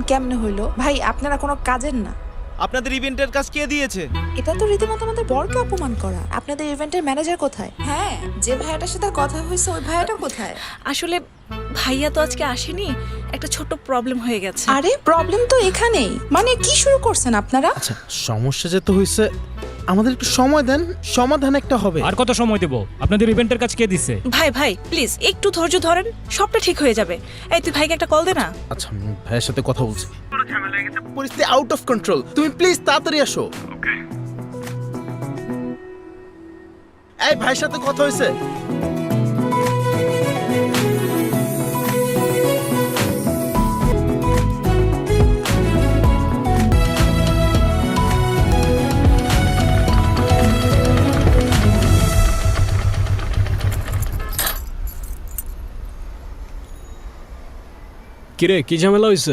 কেমনে হইলো ভাই? আপনারা কোনো কাজের না। আপনাদের ইভেন্টের কাজ কে দিয়েছে? এটা তো রীতিমতো আমাদের বরকে অপমান করা। আপনাদের ইভেন্টের ম্যানেজার কোথায়? হ্যাঁ, যে ভাইয়াটার সাথে কথা হয়েছে ওই ভাইয়াটা কোথায়? আসলে ভাইয়া তো আজকে আসেনি, একটা ছোট্ট প্রবলেম হয়ে গেছে। আরে প্রবলেম তো এখানেই। মানে কি শুরু করছেন আপনারা? আচ্ছা, সমস্যা যেহেতু হয়েছে আমাদের একটু সময় দেন, সমাধান একটা হবে। আর কত সময় দেব? আপনাদের ইভেন্টের কাজ কে দিছে? ভাই ভাই প্লিজ একটু ধৈর্য ধরেন, সবটা ঠিক হয়ে যাবে। এই তুই ভাইকে একটা কল দে না। আচ্ছা, আমি ভাইয়ের সাথে কথা বলছি। পরিস্থিতি আউট অফ কন্ট্রোল, তুমি প্লিজ তাড়াতাড়ি আসো। এই ভাইয়ের সাথে কথা হয়েছে। কিরে, কি ঝামেলা হয়েছে?